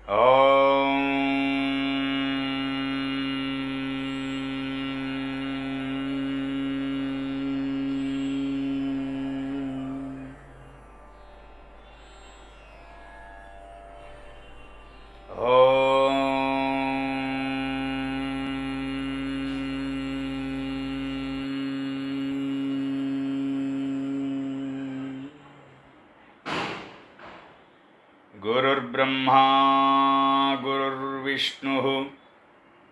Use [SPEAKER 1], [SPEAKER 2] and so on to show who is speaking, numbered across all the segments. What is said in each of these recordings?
[SPEAKER 1] ఓం ఓం గురుర్బ్రహ్మా గురుర్విష్ణుః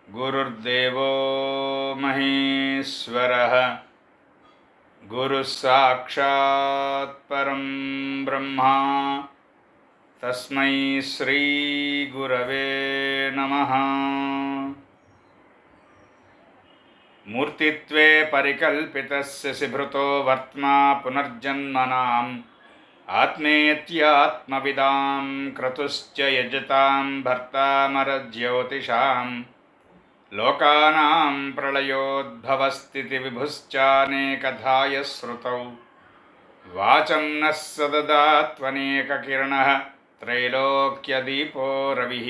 [SPEAKER 1] గురుర్దేవో మహేశ్వరః గురుః సాక్షాత్ పరం బ్రహ్మ తస్మై శ్రీ గురవే నమః. మూర్తిత్వే పరికల్పితస్య శిభృతో వర్త్మా పునర్జన్మనాం ఆత్మేత్యాత్మవిదాం క్రతుశ్చ యజతాం భర్తామరజ్యోతిషాం లోకానాం ప్రళయోద్భవస్థితి విభుశ్చానేకధాయ శ్రుతౌ వాచం నః సదదాత్వనేకకిరణః త్రైలోక్యదీపో రవిః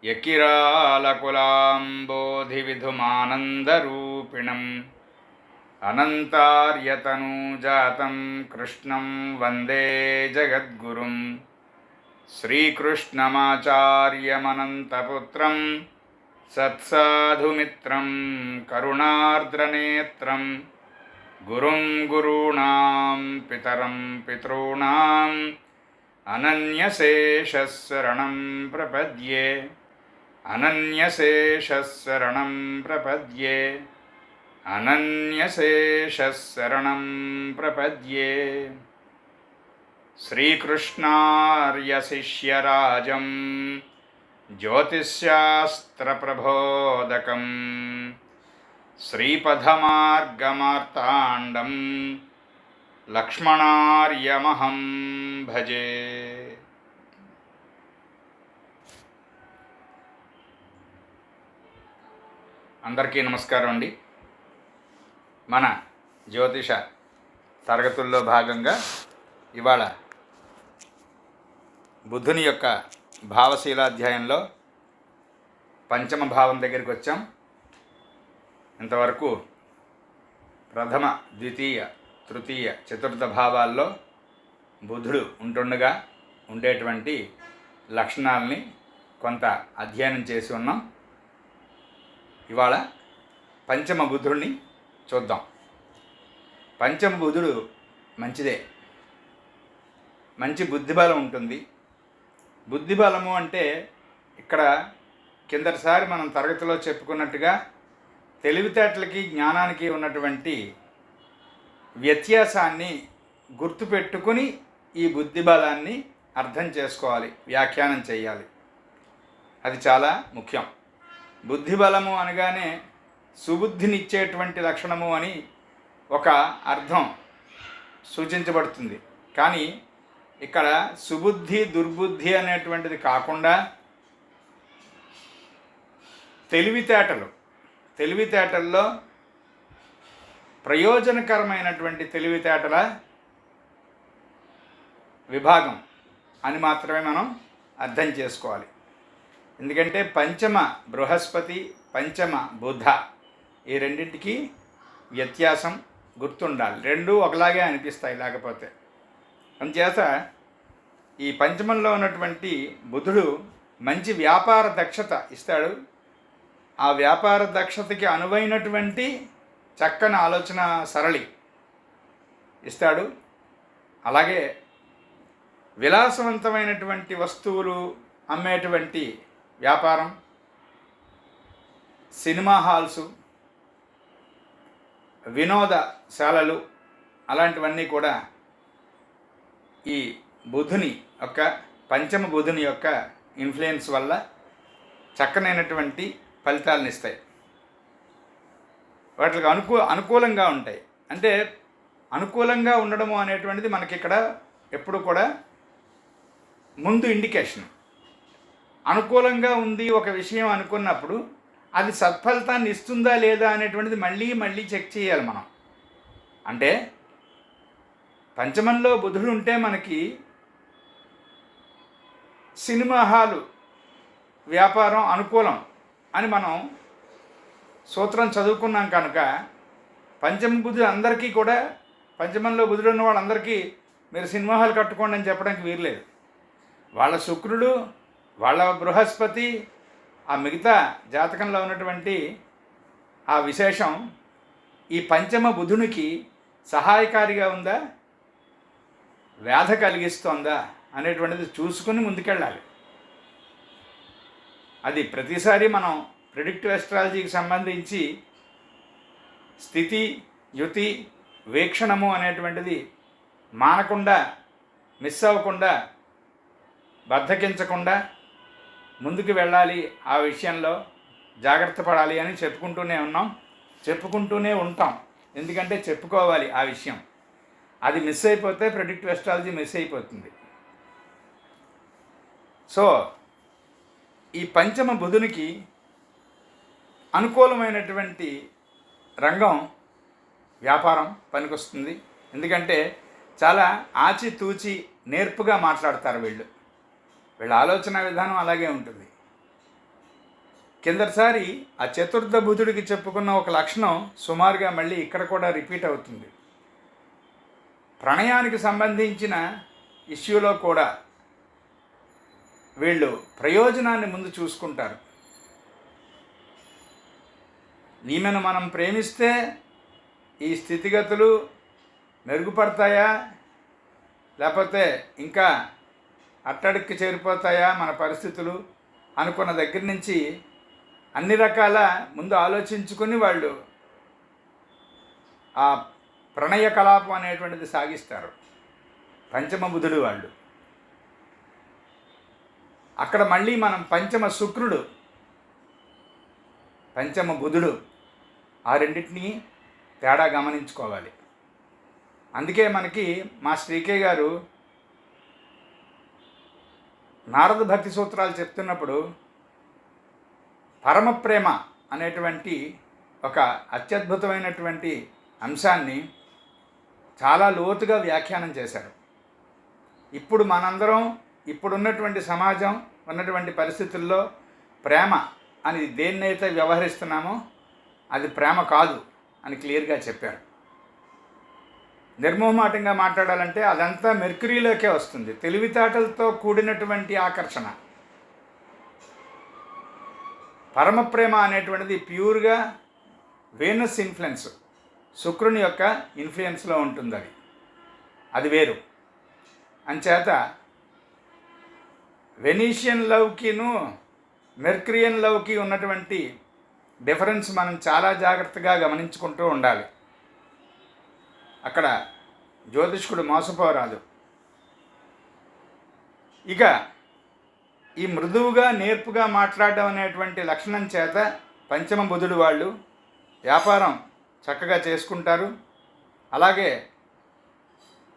[SPEAKER 1] యకిరాలకులాంబోధివిధుమానందరూపిణం అనంతార్యతనూజాతం కృష్ణం వందే జగద్గురుం శ్రీకృష్ణమాచార్యమనంతపుత్రం సత్సాధుమిత్రం కరుణార్ద్రనేత్రం గురుం గురూణాం పితరం పితॄణాం అనన్యశేషశరణం ప్రపద్యే అనన్యశేషశరణం ప్రపద్యే అనన్యశేషశరణం ప్రపద్యే. శ్రీకృష్ణార్యశిష్యరాజం జ్యోతిశ్శాస్త్రప్రబోధకం శ్రీపదమార్గమార్తాండం లక్ష్మణార్యమహం భజే. అందరికీ నమస్కారం అండి. మన జ్యోతిష తరగతుల్లో భాగంగా ఇవాళ బుద్ధుని యొక్క భావశీలాధ్యాయంలో పంచమ భావం దగ్గరికి వచ్చాం. ఇంతవరకు ప్రథమ, ద్వితీయ, తృతీయ, చతుర్థ భావాల్లో బుద్ధుడు ఉంటుండగా ఉండేటువంటి లక్షణాలని కొంత అధ్యయనం చేసి ఉన్నాం. ఇవాళ పంచమ బుద్ధుడిని చూద్దాం. పంచమ బుద్ధుడు మంచిదే, మంచి బుద్ధిబలం ఉంటుంది. బుద్ధిబలము అంటే ఇక్కడ కిందటిసారి మనం తరగతిలో చెప్పుకున్నట్టుగా తెలివితేటలకి జ్ఞానానికి ఉన్నటువంటి వ్యత్యాసాన్ని గుర్తుపెట్టుకుని ఈ బుద్ధిబలాన్ని అర్థం చేసుకోవాలి, వ్యాఖ్యానం చేయాలి. అది చాలా ముఖ్యం. బుద్ధిబలము అనగానే సుబుద్ధినిచ్చేటువంటి లక్షణము అని ఒక అర్థం సూచించబడుతుంది. కానీ ఇక్కడ సుబుద్ధి, దుర్బుద్ధి అనేటువంటిది కాకుండా తెలివితేటల్లో ప్రయోజనకరమైనటువంటి తెలివితేటల విభాగం అని మాత్రమే మనం అర్థం చేసుకోవాలి. ఎందుకంటే పంచమ బృహస్పతి, పంచమ బుధ, ఈ రెండింటికి వ్యత్యాసం గుర్తుండాలి. రెండూ ఒకలాగే అనిపిస్తాయి లేకపోతే. అందుచేత ఈ పంచమంలో ఉన్నటువంటి బుధుడు మంచి వ్యాపార దక్షత ఇస్తాడు. ఆ వ్యాపార దక్షతకి అనువైనటువంటి చక్కని ఆలోచన సరళి ఇస్తాడు. అలాగే విలాసవంతమైనటువంటి వస్తువులు అమ్మేటువంటి వ్యాపారం, సినిమా హాల్సు, వినోదశాలలు, అలాంటివన్నీ కూడా ఈ బుధుని యొక్క పంచమ బుధుని యొక్క ఇన్ఫ్లుయెన్స్ వల్ల చక్కనైనటువంటి ఫలితాలను ఇస్తాయి. వాటికి అనుకూలంగా ఉంటాయి. అంటే అనుకూలంగా ఉండడము అనేటువంటిది మనకి ఇక్కడ ఎప్పుడు కూడా ముందు ఇండికేషన్. అనుకూలంగా ఉంది ఒక విషయం అనుకున్నప్పుడు అది సత్ఫలితాన్ని ఇస్తుందా లేదా అనేటువంటిది మళ్ళీ చెక్ చేయాలి మనం. అంటే పంచమంలో బుధుడు ఉంటే మనకి సినిమా హాలు వ్యాపారం అనుకూలం అని మనం సూత్రం చదువుకున్నాం కనుక పంచమ బుధుడు అందరికీ కూడా, పంచమంలో బుధుడు ఉన్న వాళ్ళందరికీ మీరు సినిమా హాల్ కట్టుకోండి అని చెప్పడానికి వీరలేదు. వాళ్ళ శుక్రుడు, వాళ్ళ బృహస్పతి, ఆ మిగతా జాతకంలో ఉన్నటువంటి ఆ విశేషం ఈ పంచమ బుధునికి సహాయకారిగా ఉందా, వ్యాధ కలిగిస్తోందా అనేటువంటిది చూసుకుని ముందుకెళ్ళాలి. అది ప్రతిసారి మనం ప్రిడిక్టివ్ ఎస్ట్రాలజీకి సంబంధించి స్థితి, యుతి, వీక్షణము అనేటువంటిది మానకుండా, మిస్ అవ్వకుండా, బద్ధకించకుండా ముందుకు వెళ్ళాలి. ఆ విషయంలో జాగ్రత్త పడాలి అని చెప్పుకుంటూనే ఉంటాం. ఎందుకంటే చెప్పుకోవాలి ఆ విషయం. అది మిస్ అయిపోతే ప్రిడిక్టివ్ ఎస్ట్రాలజీ మిస్ అయిపోతుంది. సో ఈ పంచమ బుధునికి అనుకూలమైనటువంటి రంగం వ్యాపారం పనికొస్తుంది. ఎందుకంటే చాలా ఆచితూచి నేర్పుగా మాట్లాడతారు వీళ్ళ ఆలోచన విధానం అలాగే ఉంటుంది. కిందటిసారి ఆ చతుర్థ బుధుడికి చెప్పుకున్న ఒక లక్షణం సుమారుగా మళ్ళీ ఇక్కడ కూడా రిపీట్ అవుతుంది. ప్రణయానికి సంబంధించిన ఇష్యూలో కూడా వీళ్ళు ప్రయోజనాన్ని ముందు చూసుకుంటారు. ఈమెను మనం ప్రేమిస్తే ఈ స్థితిగతులు మెరుగుపడతాయా, లేకపోతే ఇంకా అట్టడికి చేరిపోతాయా మన పరిస్థితులు అనుకున్న దగ్గర నుంచి అన్ని రకాల ముందు ఆలోచించుకొని వాళ్ళు ఆ ప్రణయ కలాపం అనేటువంటిది సాగిస్తారు పంచమ బుధుడు వాళ్ళు. అక్కడ మళ్ళీ మనం పంచమ శుక్రుడు, పంచమ బుధుడు, ఆ రెండింటినీ తేడా గమనించుకోవాలి. అందుకే మనకి మా శ్రీకే గారు నారద భక్తి సూత్రాలు చెప్తున్నప్పుడు పరమ ప్రేమ అనేటువంటి ఒక అత్యద్భుతమైనటువంటి అంశాన్ని చాలా లోతుగా వ్యాఖ్యానం చేశారు. ఇప్పుడు మనందరం ఇప్పుడున్నటువంటి సమాజం ఉన్నటువంటి పరిస్థితుల్లో ప్రేమ అని దేన్నైతే వ్యవహరిస్తున్నామో అది ప్రేమ కాదు అని క్లియర్గా చెప్పారు. నిర్మోహమాటంగా మాట్లాడాలంటే అదంతా మెర్క్యూరీలోకే వస్తుంది. తెలివితేటలతో కూడినటువంటి ఆకర్షణ. పరమ ప్రేమ అనేటువంటిది ప్యూర్గా వేనస్ ఇన్ఫ్లుయెన్స్, శుక్రుని యొక్క ఇన్ఫ్లుయెన్స్లో ఉంటుంది. అది వేరు. అంచేత వెనీషియన్ లవ్కిను మెర్క్యూరియన్ లవ్కి ఉన్నటువంటి డిఫరెన్స్ మనం చాలా జాగ్రత్తగా గమనించుకుంటూ ఉండాలి. అక్కడ జ్యోతిష్కుడు మోసపోరాదు. ఇక ఈ మృదువుగా నేర్పుగా మాట్లాడడం అనేటువంటి లక్షణం చేత పంచమ బుధుడు వాళ్ళు వ్యాపారం చక్కగా చేసుకుంటారు. అలాగే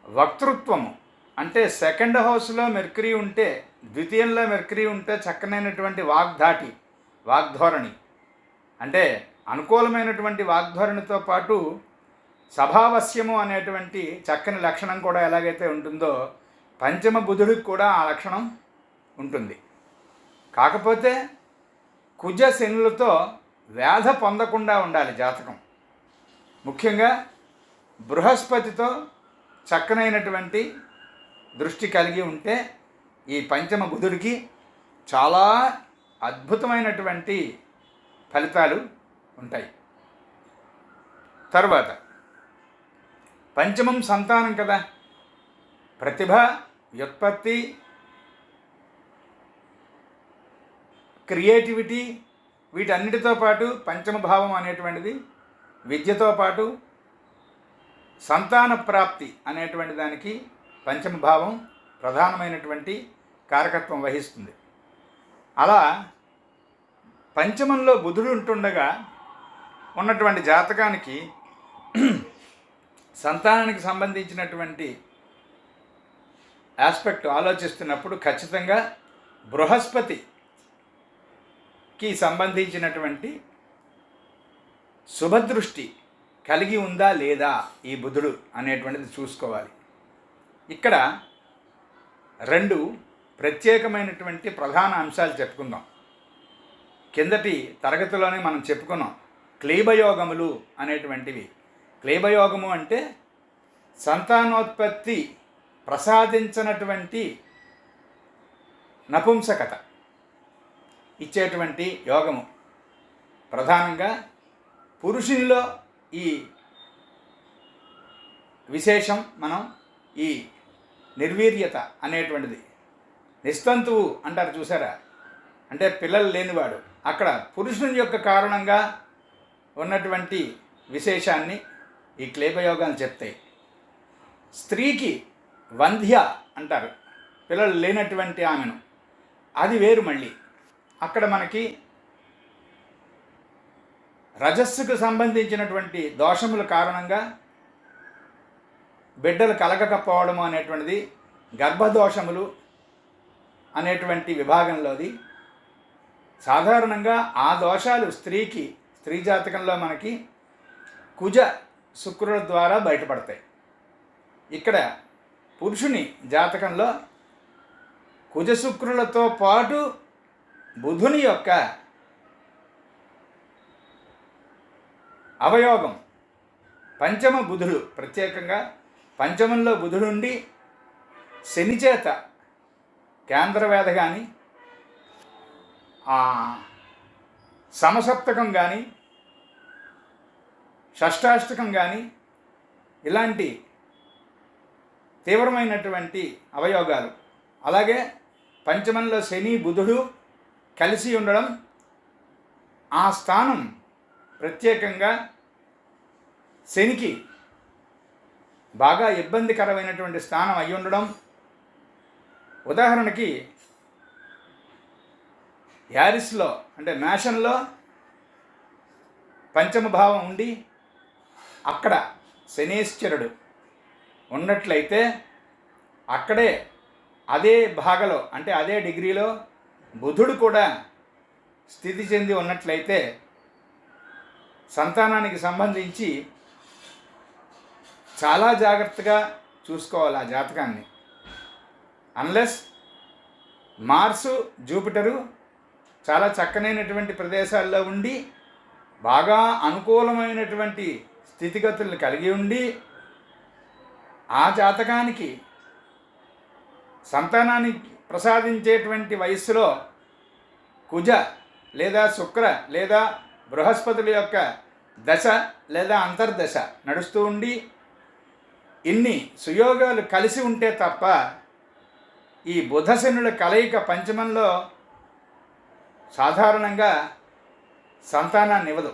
[SPEAKER 1] వక్తృత్వము అంటే సెకండ్ హౌస్లో మెర్క్యూరీ ఉంటే, ద్వితీయంలో మెర్క్యూరీ ఉంటే చక్కనైనటువంటి వాగ్ధోరణి అంటే అనుకూలమైనటువంటి వాగ్ధోరణితో పాటు సభావస్యము అనేటువంటి చక్కని లక్షణం కూడా ఎలాగైతే ఉంటుందో పంచమ బుధుడికి కూడా ఆ లక్షణం ఉంటుంది. కాకపోతే కుజ శనులతో వ్యాధ పొందకుండా ఉండాలి జాతకం. ముఖ్యంగా బృహస్పతితో చక్కనైనటువంటి దృష్టి కలిగి ఉంటే ఈ పంచమ బుధుడికి చాలా అద్భుతమైనటువంటి ఫలితాలు ఉంటాయి. తర్వాత పంచమం సంతానం కదా, ప్రతిభ, వ్యుత్పత్తి, క్రియేటివిటీ, వీటన్నిటితో పాటు పంచమ భావం అనేటువంటిది విద్యతో పాటు సంతాన ప్రాప్తి అనేటువంటి దానికి పంచమ భావం ప్రధానమైనటువంటి కారకత్వం వహిస్తుంది. అలా పంచమంలో బుధుడు ఉంటుండగా ఉన్నటువంటి జాతకానికి సంతానానికి సంబంధించినటువంటి ఆస్పెక్ట్ ఆలోచిస్తున్నప్పుడు ఖచ్చితంగా బృహస్పతికి సంబంధించినటువంటి శుభదృష్టి కలిగి ఉందా లేదా ఈ బుధుడు అనేటువంటిది చూసుకోవాలి. ఇక్కడ 2 ప్రత్యేకమైనటువంటి ప్రధాన అంశాలు చెప్పుకుందాం. కిందటి తరగతిలోనే మనం చెప్పుకున్నాం క్లీబయోగములు అనేటువంటివి. క్లీబయోగము అంటే సంతానోత్పత్తి ప్రసాదించినటువంటి నపుంసకత ఇచ్చేటువంటి యోగము. ప్రధానంగా పురుషునిలో ఈ విశేషం మనం ఈ నిర్వీర్యత అనేటువంటిది, నిస్తంతువు అంటారు చూసారా, అంటే పిల్లలు లేనివాడు, అక్కడ పురుషుని యొక్క కారణంగా ఉన్నటువంటి విశేషాన్ని ఈ క్లీబయోగాలు చెప్తాయి. స్త్రీకి వంధ్య అంటారు, పిల్లలు లేనటువంటి ఆమెను, అది వేరు. మళ్ళీ అక్కడ మనకి రజస్సుకు సంబంధించినటువంటి దోషముల కారణంగా బిడ్డలు కలగకపోవడము అనేటువంటిది గర్భదోషములు అనేటువంటి విభాగంలోది. సాధారణంగా ఆ దోషాలు స్త్రీ జాతకంలో మనకి కుజ శుక్రుల ద్వారా బయటపడతాయి. ఇక్కడ పురుషుని జాతకంలో కుజ శుక్రులతో పాటు బుధుని యొక్క అవయోగం, పంచమ బుధుడు, ప్రత్యేకంగా పంచమంలో బుధుడుండి శని చేత కేంద్రవేద కానీ సమసప్తకం కానీ షష్టాష్టకం కానీ ఇలాంటి తీవ్రమైనటువంటి అవయోగాలు, అలాగే పంచమంలో శని బుధుడు కలిసి ఉండడం, ఆ స్థానం ప్రత్యేకంగా శనికి బాగా ఇబ్బందికరమైనటువంటి స్థానం అయి ఉండడం. ఉదాహరణకి యారిస్లో అంటే మేషంలో పంచమ భావం ఉండి అక్కడ శనీశ్వరుడు ఉన్నట్లయితే అక్కడే అదే భాగలో అంటే అదే డిగ్రీలో బుధుడు కూడా స్థితి చెంది ఉన్నట్లయితే సంతానానికి సంబంధించి చాలా జాగ్రత్తగా చూసుకోవాలి ఆ జాతకాన్ని. అన్లెస్ మార్సు జూపిటరు చాలా చక్కనైనటువంటి ప్రదేశాల్లో ఉండి బాగా అనుకూలమైనటువంటి స్థితిగతులను కలిగి ఉండి ఆ జాతకానికి సంతానానికి ప్రసాదించేటువంటి వయస్సులో కుజ లేదా శుక్ర లేదా బృహస్పతుల యొక్క దశ లేదా అంతర్దశ నడుస్తూ ఉండి ఇన్ని సుయోగాలు కలిసి ఉంటే తప్ప ఈ బుధశనుల కలయిక పంచమంలో సాధారణంగా సంతానాన్ని ఇవ్వదు.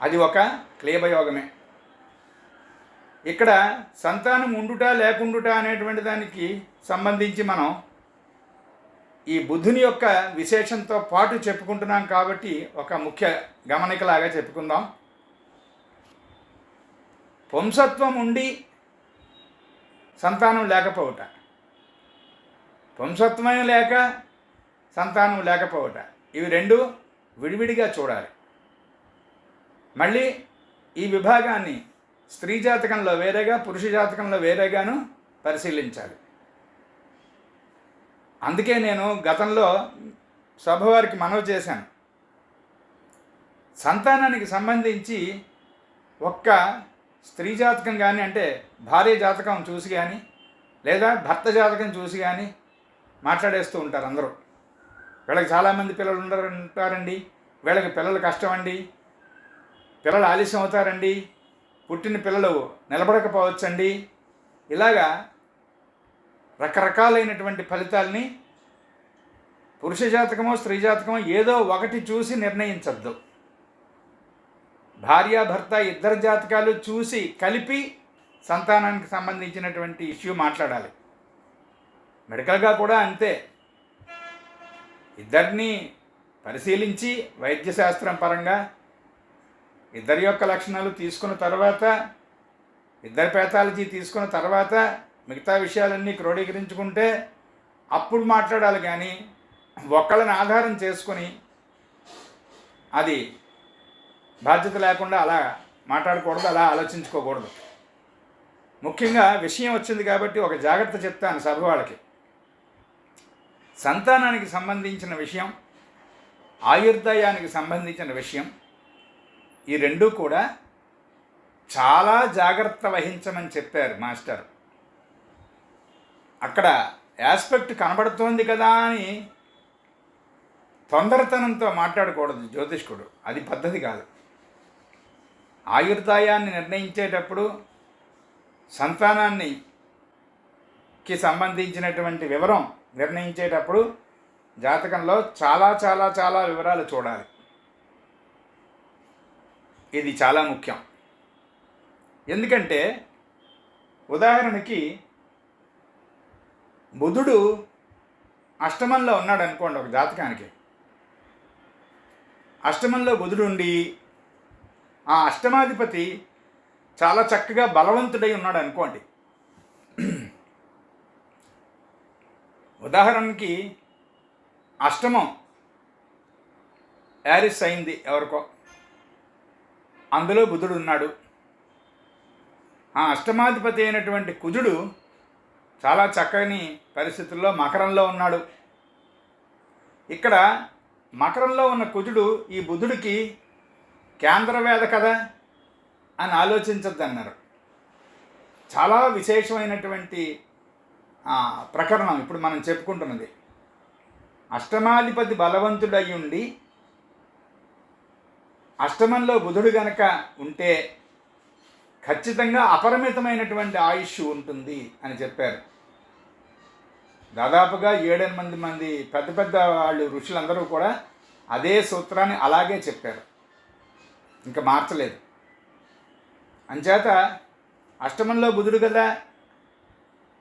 [SPEAKER 1] అది ఒక క్లీబయోగమే. ఇక్కడ సంతానం ఉండుట లేకుండుట అనేటువంటి దానికి సంబంధించి మనం ఈ బుధుని యొక్క విశేషంతో పాటు చెప్పుకుంటున్నాం కాబట్టి ఒక ముఖ్య గమనికలాగా చెప్పుకుందాం. వంశత్వం ఉండి సంతానం లేకపోవట, వంశత్వమే లేక సంతానం లేకపోవట, ఇవి రెండు విడివిడిగా చూడాలి. మళ్ళీ ఈ విభాగాన్ని స్త్రీ జాతకంలో వేరేగా పురుష జాతకంలో వేరేగాను పరిశీలించాలి. అందుకే నేను గతంలో సభవారికి మనవి చేశాను, సంతానానికి సంబంధించి ఒక్క స్త్రీ జాతకం కానీ అంటే భార్య జాతకం చూసి కానీ లేదా భర్త జాతకం చూసి కానీ మాట్లాడేస్తూ ఉంటారు అందరూ. వీళ్ళకి చాలామంది పిల్లలు ఉంటారండి, వీళ్ళకి పిల్లలు కష్టమండి, పిల్లలు ఆలస్యం అవుతారండి, పుట్టిన పిల్లలు నిలబడకపోవచ్చండి, ఇలాగా రకరకాలైనటువంటి ఫలితాలని పురుష జాతకమో స్త్రీ జాతకమో ఏదో ఒకటి చూసి నిర్ణయించద్దు. భార్యాభర్త ఇద్దరు జాతకాలు చూసి కలిపి సంతానానికి సంబంధించినటువంటి ఇష్యూ మాట్లాడాలి. మెడికల్గా కూడా అంతే, ఇద్దరిని పరిశీలించి వైద్యశాస్త్రం పరంగా ఇద్దరి యొక్క లక్షణాలు తీసుకున్న తర్వాత, ఇద్దరి పేథాలజీ తీసుకున్న తర్వాత మిగతా విషయాలన్నీ క్రోడీకరించుకుంటే అప్పుడు మాట్లాడాలి. కానీ ఒకళ్ళని ఆధారం చేసుకొని అది బాధ్యత లేకుండా అలా మాట్లాడకూడదు, అలా ఆలోచించుకోకూడదు. ముఖ్యంగా విషయం వచ్చింది కాబట్టి ఒక జాగ్రత్త చెప్తాను సభ వాళ్ళకి. సంతానానికి సంబంధించిన విషయం, ఆయుర్దాయానికి సంబంధించిన విషయం, ఈ రెండూ కూడా చాలా జాగ్రత్త వహించమని చెప్పారు మాస్టర్. అక్కడ యాస్పెక్ట్ కనబడుతోంది కదా అని తొందరతనంతో మాట్లాడకూడదు జ్యోతిష్కుడు, అది పద్ధతి కాదు. ఆయుర్దాయాన్ని నిర్ణయించేటప్పుడు సంతానానికి సంబంధించినటువంటి వివరం నిర్ణయించేటప్పుడు జాతకంలో చాలా చాలా చాలా వివరాలు చూడాలి. ఇది చాలా ముఖ్యం. ఎందుకంటే ఉదాహరణకి బుధుడు అష్టమంలో ఉన్నాడు అనుకోండి ఒక జాతకానికి. అష్టమంలో బుధుడు ఉండి ఆ అష్టమాధిపతి చాలా చక్కగా బలవంతుడై ఉన్నాడు అనుకోండి. ఉదాహరణకి అష్టమం యారిస్ అయింది ఎవరికో, అందులో బుధుడు ఉన్నాడు. ఆ అష్టమాధిపతి అయినటువంటి కుజుడు చాలా చక్కని పరిస్థితుల్లో మకరంలో ఉన్నాడు. ఇక్కడ మకరంలో ఉన్న కుజుడు ఈ బుధుడికి కేంద్రవేద కదా అని ఆలోచించద్దు అన్నారు. చాలా విశేషమైనటువంటి ప్రకరణం ఇప్పుడు మనం చెప్పుకుంటున్నది. అష్టమాధిపతి బలవంతుడై ఉండి అష్టమంలో బుధుడు గనక ఉంటే ఖచ్చితంగా అపరిమితమైనటువంటి ఆయుష్ ఉంటుంది అని చెప్పారు. దాదాపుగా 7-8 మంది పెద్ద పెద్ద వాళ్ళు ఋషులందరూ కూడా అదే సూత్రాన్ని అలాగే చెప్పారు, ఇంకా మార్చలేదు. అంచేత అష్టమంలో బుధుడు కదా,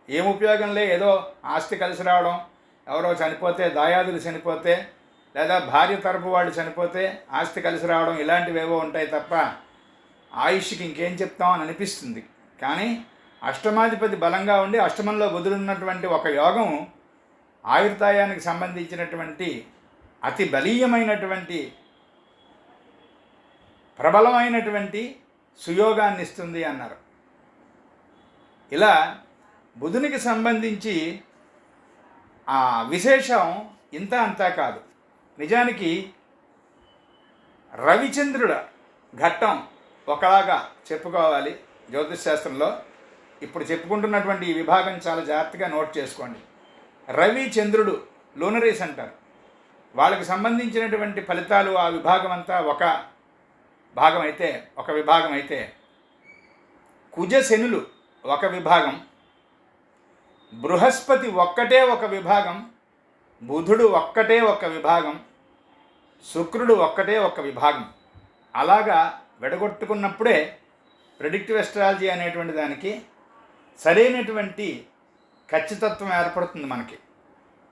[SPEAKER 1] ఏం ఉపయోగంలే, ఏదో ఆస్తి కలిసి రావడం, ఎవరో చనిపోతే, దాయాదులు చనిపోతే, లేదా భార్య తరపు వాళ్ళు చనిపోతే ఆస్తి కలిసి రావడం, ఇలాంటివేవో ఉంటాయి తప్ప ఆయుష్కి ఇంకేం చెప్తాం అని అనిపిస్తుంది. కానీ అష్టమాధిపతి బలంగా ఉండి అష్టమంలో బుధుడున్నటువంటి ఒక యోగం ఆయుర్దాయానికి సంబంధించినటువంటి అతి బలీయమైనటువంటి ప్రబలమైనటువంటి సుయోగాన్ని ఇస్తుంది అన్నారు. ఇలా బుధునికి సంబంధించి ఆ విశేషం ఇంత అంతా కాదు. నిజానికి రవిచంద్రుల ఘట్టం ఒకలాగా చెప్పుకోవాలి జ్యోతిష్ శాస్త్రంలో. ఇప్పుడు చెప్పుకుంటున్నటువంటి ఈ విభాగం చాలా జాగ్రత్తగా నోట్ చేసుకోండి. రవి చంద్రుడు లూనరీస్ అంటారు. వాళ్ళకి సంబంధించినటువంటి ఫలితాలు ఆ విభాగం అంతా ఒక విభాగం అయితే కుజ శనులు ఒక విభాగం, బృహస్పతి ఒక్కటే ఒక విభాగం, బుధుడు ఒక్కటే ఒక విభాగం, శుక్రుడు ఒక్కటే ఒక విభాగం. అలాగా విడగొట్టుకున్నప్పుడే ప్రెడిక్టివ్ ఎస్ట్రాలజీ అనేటువంటి దానికి సరైనటువంటి ఖచ్చితత్వం ఏర్పడుతుంది మనకి.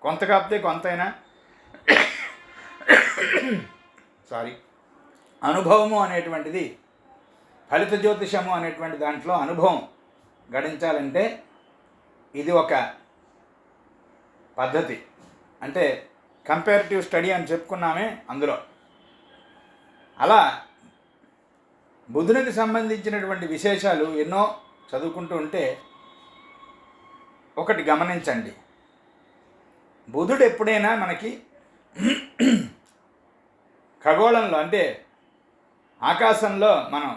[SPEAKER 1] కొంత కాకపోతే కొంతైనా అనుభవము అనేటువంటిది, ఫలిత జ్యోతిషము అనేటువంటి దాంట్లో అనుభవం గడించాలంటే ఇది ఒక పద్ధతి. అంటే కంపారిటివ్ స్టడీ అని చెప్పుకున్నామే అందులో. అలా బుధునికి సంబంధించినటువంటి విశేషాలు ఎన్నో చదువుకుంటూ ఉంటే ఒకటి గమనించండి. బుధుడు ఎప్పుడైనా మనకి ఖగోళంలో అంటే ఆకాశంలో మనం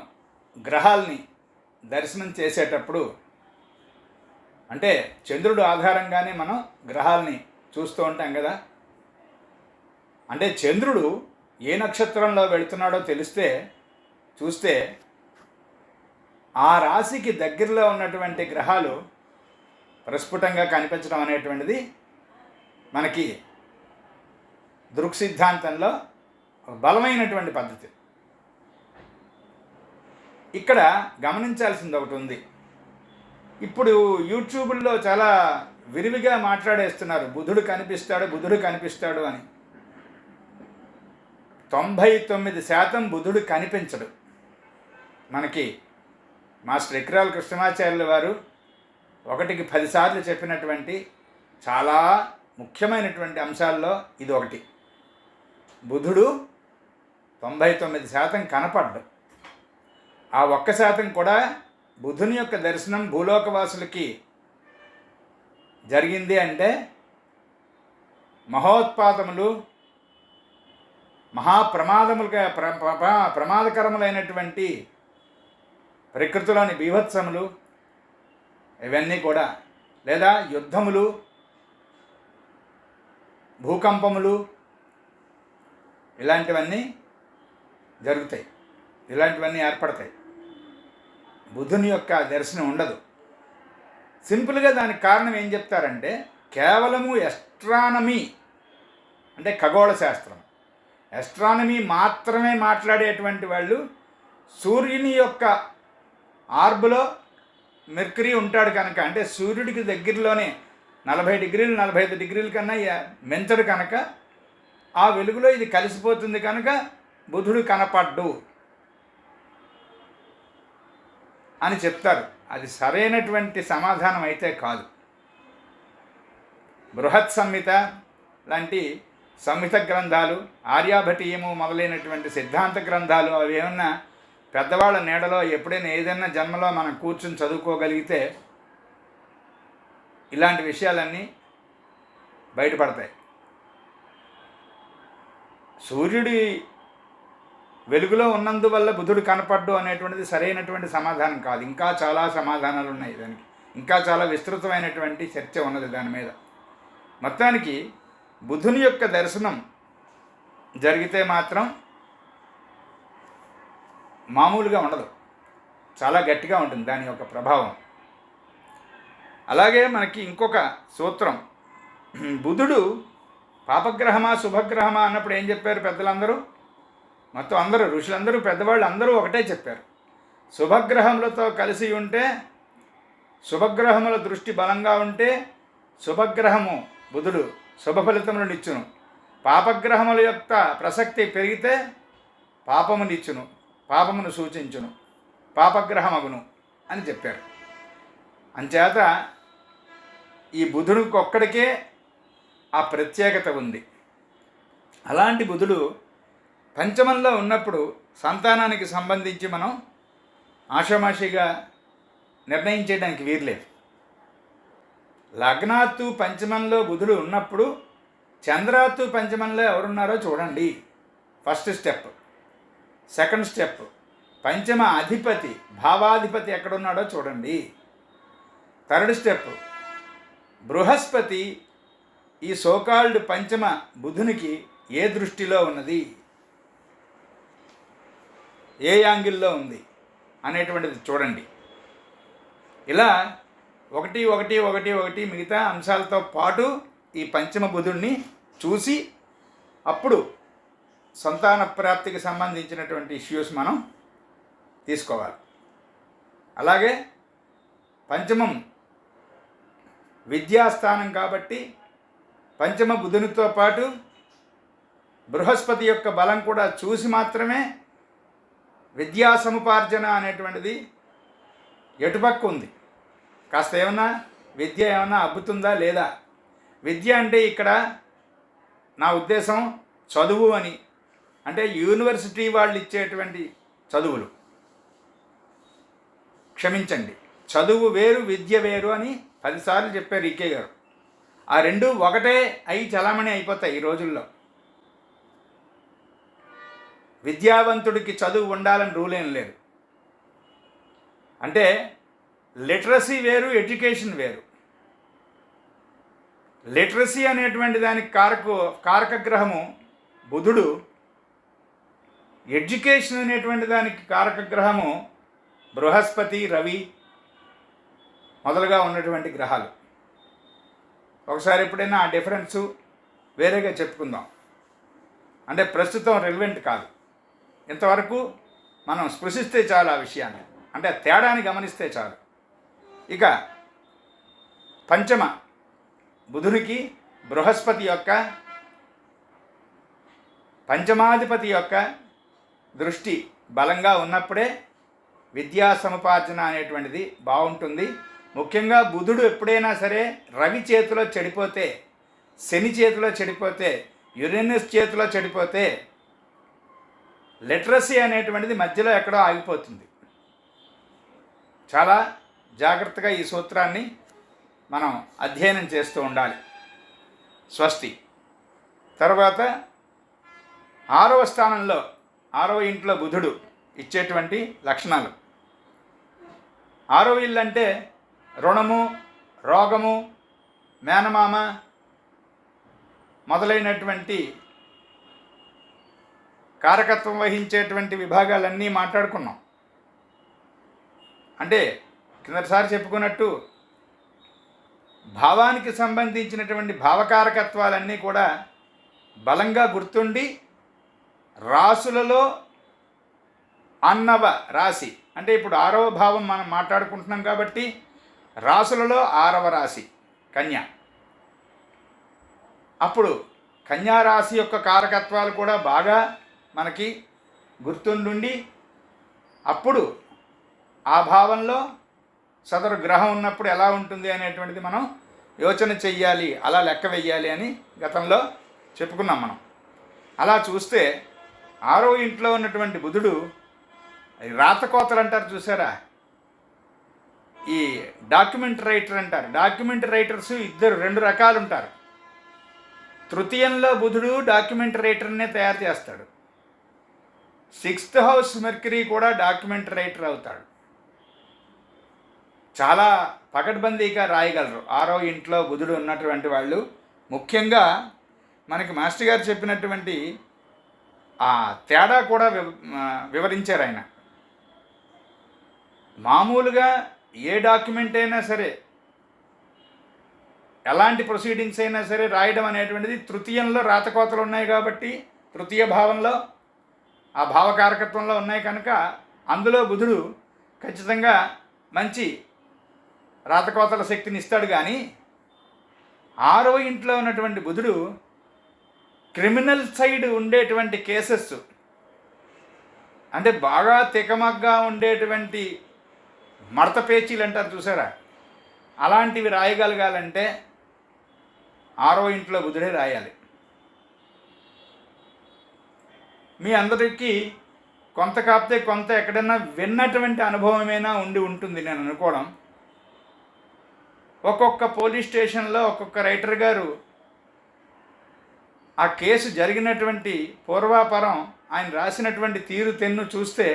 [SPEAKER 1] గ్రహాల్ని దర్శనం చేసేటప్పుడు, అంటే చంద్రుడు ఆధారంగానే మనం గ్రహాల్ని చూస్తూ ఉంటాం కదా. అంటే చంద్రుడు ఏ నక్షత్రంలో వెళుతున్నాడో చూస్తే ఆ రాశికి దగ్గరలో ఉన్నటువంటి గ్రహాలు ప్రస్ఫుటంగా కనిపించడం అనేటువంటిది మనకి దృక్సిద్ధాంతంలో బలమైనటువంటి పద్ధతి. ఇక్కడ గమనించాల్సింది ఒకటి ఉంది. ఇప్పుడు యూట్యూబ్లో చాలా విరివిగా మాట్లాడేస్తున్నారు, బుధుడు కనిపిస్తాడు అని. 99% బుధుడు కనిపించడు. మనకి మాస్టర్ ఎక్రాల కృష్ణమాచార్యుల వారు 1కి 10 సార్లు చెప్పినటువంటి చాలా ముఖ్యమైనటువంటి అంశాల్లో ఇది ఒకటి. బుధుడు 99% కనపడ్డు. ఆ 1% కూడా బుధుని యొక్క దర్శనం భూలోకవాసులకి జరిగింది అంటే మహోత్పాతములు, మహాప్రమాదములుగా ప్రమాదకరములైనటువంటి ప్రకృతిలోని బీభత్సములు ఇవన్నీ కూడా, లేదా యుద్ధములు, భూకంపములు, ఇలాంటివన్నీ జరుగుతాయి, ఇలాంటివన్నీ ఏర్పడతాయి. బుధుని యొక్క దర్శనం ఉండదు. సింపుల్గా దానికి కారణం ఏం చెప్తారంటే, కేవలము ఎస్ట్రానమీ అంటే ఖగోళ శాస్త్రం, ఎస్ట్రానమీ మాత్రమే మాట్లాడేటువంటి వాళ్ళు సూర్యుని యొక్క ఆర్బులో మెర్క్యూరీ ఉంటాడు కనుక, అంటే సూర్యుడికి దగ్గరలోనే 40 డిగ్రీలు 45 డిగ్రీల కన్నా మెంచడు కనుక ఆ వెలుగులో ఇది కలిసిపోతుంది కనుక బుధుడు కనపడ్డు అని చెప్తారు. అది సరైనటువంటి సమాధానం అయితే కాదు. బృహత్ సంహిత లాంటి సంహిత గ్రంథాలు, ఆర్యాభటీయము మొదలైనటువంటి సిద్ధాంత గ్రంథాలు, అవి ఏమన్నా పెద్దవాళ్ళ నీడలో ఎప్పుడైనా ఏదైనా జన్మలో మనం కూర్చుని చదువుకోగలిగితే ఇలాంటి విషయాలన్నీ బయటపడతాయి. సూర్యుడి వెలుగులో ఉన్నందువల్ల బుధుడు కనపడ్డు అనేటువంటిది సరైనటువంటి సమాధానం కాదు. ఇంకా చాలా సమాధానాలు ఉన్నాయి దానికి, ఇంకా చాలా విస్తృతమైనటువంటి చర్చ ఉన్నది దాని మీద. మొత్తానికి బుధుని యొక్క దర్శనం జరిగితే మాత్రం మామూలుగా ఉండదు, చాలా గట్టిగా ఉంటుంది దాని యొక్క ప్రభావం. అలాగే మనకి ఇంకొక సూత్రం, బుధుడు పాపగ్రహమా శుభగ్రహమా అన్నప్పుడు ఏం చెప్పారు పెద్దలందరూ, మొత్తం అందరూ ఋషులందరూ పెద్దవాళ్ళు అందరూ ఒకటే చెప్పారు. శుభగ్రహములతో కలిసి ఉంటే, శుభగ్రహముల దృష్టి బలంగా ఉంటే శుభగ్రహము బుధుడు శుభ ఫలితములను ఇచ్చును, పాపగ్రహముల యొక్క ప్రసక్తి పెరిగితే పాపమునిచ్చును, పాపమును సూచించును, పాపగ్రహమగును అని చెప్పారు. అంచేత ఈ బుధుడికి ఒక్కడికే ఆ ప్రత్యేకత ఉంది. అలాంటి బుధుడు పంచమంలో ఉన్నప్పుడు సంతానానికి సంబంధించి మనం ఆషామాషిగా నిర్ణయించేయడానికి వీర్లేదు. లగ్నాత్తు పంచమంలో బుధుడు ఉన్నప్పుడు చంద్రాత్తు పంచమంలో ఎవరున్నారో చూడండి, ఫస్ట్ స్టెప్. సెకండ్ స్టెప్, పంచమ అధిపతి భావాధిపతి ఎక్కడున్నాడో చూడండి. థర్డ్ స్టెప్, బృహస్పతి ఈ సోకాల్డ్ పంచమ బుధునికి ఏ దృష్టిలో ఉన్నది, ఏ యాంగిల్లో ఉంది అనేటువంటిది చూడండి. ఇలా ఒకటి ఒకటి ఒకటి ఒకటి మిగతా అంశాలతో పాటు ఈ పంచమ బుధుడిని చూసి అప్పుడు సంతాన ప్రాప్తికి సంబంధించినటువంటి ఇష్యూస్ మనం తీసుకోవాలి. అలాగే పంచమం విద్యాస్థానం కాబట్టి పంచమ బుధునితో పాటు బృహస్పతి యొక్క బలం కూడా చూసి మాత్రమే విద్యా సముపార్జన అనేటువంటిది ఎటుపక్క ఉంది, కాస్త ఏమన్నా విద్య ఏమన్నా అబ్బుతుందా లేదా. విద్య అంటే ఇక్కడ నా ఉద్దేశం చదువు అని, అంటే యూనివర్సిటీ వాళ్ళు ఇచ్చేటువంటి చదువులు, క్షమించండి, చదువు వేరు విద్య వేరు అని 10 సార్లు చెప్పారు ఈకే గారు. ఆ రెండు ఒకటే అయి చలామణి అయిపోతాయి ఈ రోజుల్లో. విద్యావంతుడికి చదువు ఉండాలని రూల్ ఏం లేదు. అంటే లిటరసీ వేరు, ఎడ్యుకేషన్ వేరు. లిటరసీ అనేటువంటి దానికి కారక గ్రహము బుధుడు, ఎడ్యుకేషన్ అనేటువంటి దానికి కారక గ్రహము బృహస్పతి, రవి మొదలుగా ఉన్నటువంటి గ్రహాలు. ఒకసారి ఎప్పుడైనా ఆ డిఫరెన్సు వేరేగా చెప్పుకుందాం, అంటే ప్రస్తుతం రెలవెంట్ కాదు. ఇంతవరకు మనం స్పృశిస్తే చాలు ఆ విషయాన్ని, అంటే తేడాన్ని గమనిస్తే చాలు. ఇక పంచమ బుధునికి బృహస్పతి యొక్క పంచమాధిపతి యొక్క దృష్టి బలంగా ఉన్నప్పుడే విద్యా సముపార్జన అనేటువంటిది బాగుంటుంది. ముఖ్యంగా బుధుడు ఎప్పుడైనా సరే రవి చేతిలో చెడిపోతే, శని చేతిలో చెడిపోతే, యురేనస్ చేతిలో చెడిపోతే లిటరసీ అనేటువంటిది మధ్యలో ఎక్కడో ఆగిపోతుంది. చాలా జాగ్రత్తగా ఈ సూత్రాన్ని మనం అధ్యయనం చేస్తూ ఉండాలి. స్వస్తి. తర్వాత 6వ స్థానంలో 6వ ఇంట్లో బుధుడు ఇచ్చేటువంటి లక్షణాలు. 6వ ఇల్లు అంటే రుణము, రోగము, మేనమామ మొదలైనటువంటి కారకత్వం వహించేటువంటి విభాగాలన్నీ మాట్లాడుకున్నాం. అంటే కిందటిసారి చెప్పుకున్నట్టు భావానికి సంబంధించినటువంటి భావకారకత్వాలన్నీ కూడా బలంగా గుర్తుండి రాసులలో అన్నవ రాశి అంటే ఇప్పుడు 6వ భావం మనం మాట్లాడుకుంటున్నాం కాబట్టి రాసులలో 6వ రాశి కన్య. అప్పుడు కన్యా రాశి యొక్క కారకత్వాలు కూడా బాగా మనకి గుర్తుండి అప్పుడు ఆ భావంలో సదరు గ్రహం ఉన్నప్పుడు ఎలా ఉంటుంది అనేటువంటిది మనం యోచన చెయ్యాలి, అలా లెక్క వెయ్యాలి అని గతంలో చెప్పుకున్నాం మనం. అలా చూస్తే 6వ ఇంట్లో ఉన్నటువంటి బుధుడు రాతకోతలు అంటారు చూసారా, ఈ డాక్యుమెంట్ రైటర్ అంటారు. డాక్యుమెంట్ రైటర్స్ రెండు రకాలు ఉంటారు. తృతీయంలో బుధుడు డాక్యుమెంట్ రైటర్నే తయారు చేస్తాడు. 6th హౌస్ మెర్క్యూరీ కూడా డాక్యుమెంట్ రైటర్ అవుతాడు. చాలా పకడ్బందీగా రాయగలరు 6వ ఇంట్లో బుధుడు ఉన్నటువంటి వాళ్ళు. ముఖ్యంగా మనకి మాస్టర్ గారు చెప్పినటువంటి ఆ తేడా కూడా వివరించారు ఆయన. మామూలుగా ఏ డాక్యుమెంట్ అయినా సరే, ఎలాంటి ప్రొసీడింగ్స్ అయినా సరే రాయడం అనేటువంటిది తృతీయంలో రాతకోతలు ఉన్నాయి కాబట్టి, తృతీయ భావంలో ఆ భావకారకత్వంలో ఉన్నాయి కనుక అందులో బుధుడు ఖచ్చితంగా మంచి రాతకోతల శక్తిని ఇస్తాడు. కానీ 6వ ఇంట్లో ఉన్నటువంటి బుధుడు క్రిమినల్ సైడ్ ఉండేటువంటి కేసెస్ అంటే బాగా తికమగ్గా ఉండేటువంటి మడత పేచీలు అంటారు చూసారా, అలాంటివి రాయగలగాలంటే 6వ ఇంట్లో బుధుడే రాయాలి. మీ అందరికీ కొంత కాపితే కొంత ఎక్కడైనా విన్నటువంటి అనుభవమైనా ఉండి ఉంటుంది నేను అనుకోవడం. ఒక్కొక్క పోలీస్ స్టేషన్లో ఒక్కొక్క రైటర్ గారు ఆ కేసు జరిగినటువంటి పూర్వాపరం ఆయన రాసినటువంటి తీరు తెన్ను చూస్తే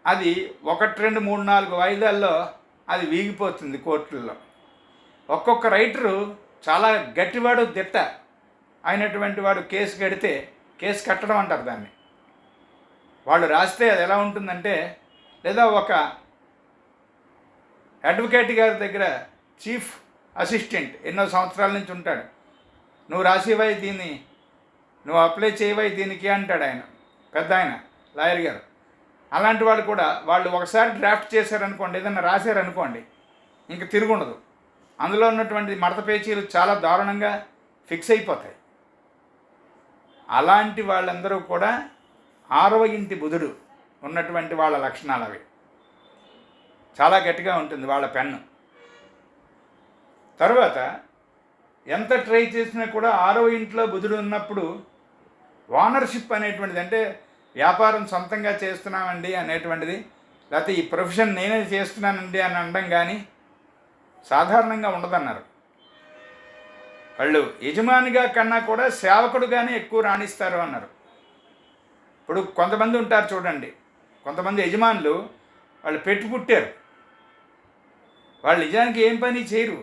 [SPEAKER 1] అది 1, 2, 3, 4 వాయిదాల్లో అది వీగిపోతుంది కోర్టుల్లో. ఒక్కొక్క రైటరు చాలా గట్టివాడు, దిట్ట అయినటువంటి వాడు కేసు కడితే, కేసు కట్టడం అంటారు దాన్ని, వాళ్ళు రాస్తే అది ఎలా ఉంటుందంటే, లేదా ఒక అడ్వకేట్ గారి దగ్గర చీఫ్ అసిస్టెంట్ ఎన్నో సంవత్సరాల నుంచి ఉంటాడు, నువ్వు రాసివై దీన్ని, నువ్వు అప్లై చేయవై దీనికి అంటాడు ఆయన, పెద్ద ఆయన లాయర్ గారు. అలాంటి వాళ్ళు కూడా వాళ్ళు ఒకసారి డ్రాఫ్ట్ చేశారనుకోండి, ఏదన్నా రాశారనుకోండి, ఇంక తిరుగుండదు. అందులో ఉన్నటువంటి మడత పేచీలు చాలా దారుణంగా ఫిక్స్ అయిపోతాయి. అలాంటి వాళ్ళందరూ కూడా 6వ ఇంటి బుధుడు ఉన్నటువంటి వాళ్ళ లక్షణాలు అవి. చాలా గట్టిగా ఉంటుంది వాళ్ళ పెన్ను. తర్వాత ఎంత ట్రై చేసినా కూడా 6వ ఇంట్లో బుధుడు ఉన్నప్పుడు ఓనర్షిప్ అనేటువంటిది, అంటే వ్యాపారం సొంతంగా చేస్తున్నామండి అనేటువంటిది, లేకపోతే ఈ ప్రొఫెషన్ నేనే చేస్తున్నానండి అని అనడం కానీ సాధారణంగా ఉండదన్నారు. వాళ్ళు యజమానిగా కన్నా కూడా సేవకుడుగానే ఎక్కువ రాణిస్తారు అన్నారు. ఇప్పుడు కొంతమంది ఉంటారు చూడండి, కొంతమంది యజమానులు వాళ్ళు పుట్టారు, వాళ్ళు నిజానికి ఏం పని చేయరు,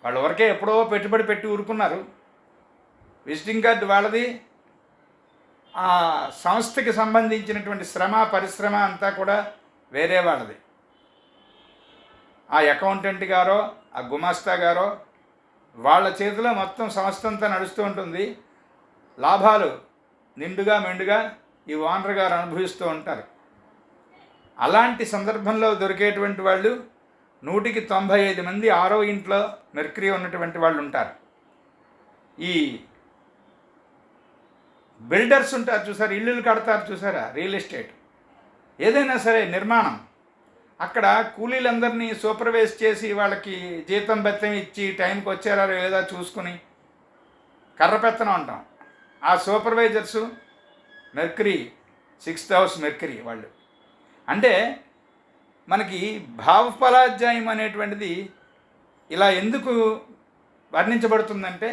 [SPEAKER 1] వాళ్ళు వరకే ఎప్పుడో పెట్టుబడి పెట్టి ఊరుకున్నారు, విజిటింగ్ కార్డు వాళ్ళది, ఆ సంస్థకి సంబంధించినటువంటి శ్రమ పరిశ్రమ అంతా కూడా వేరే వాళ్ళది. ఆ అకౌంటెంట్ గారో ఆ గుమాస్తా గారో వాళ్ళ చేతిలో మొత్తం సంస్థ అంతా నడుస్తూ ఉంటుంది. లాభాలు నిండుగా మెండుగా ఈ ఓనర్ గారు అనుభవిస్తూ ఉంటారు. అలాంటి సందర్భంలో దొరికేటువంటి వాళ్ళు 100కి 95 మంది 6వ ఇంట్లో మెర్క్యూరీ ఉన్నటువంటి వాళ్ళు ఉంటారు. ఈ బిల్డర్స్ ఉంటారు చూసారు, ఇల్లులు కడతారు చూసారా, రియల్ ఎస్టేట్ ఏదైనా సరే నిర్మాణం, అక్కడ కూలీలందరినీ సూపర్వైజ్ చేసి వాళ్ళకి జీతం బెత్తం ఇచ్చి టైంకి వచ్చారో లేదో చూసుకుని కర్రపెత్తనం అంటాం. ఆ supervisors mercury 6th house mercury వాళ్ళు. అంటే మనకి భావఫలాధ్యాయం అనేటువంటిది ఇలా ఎందుకు వర్ణించబడుతుందంటే,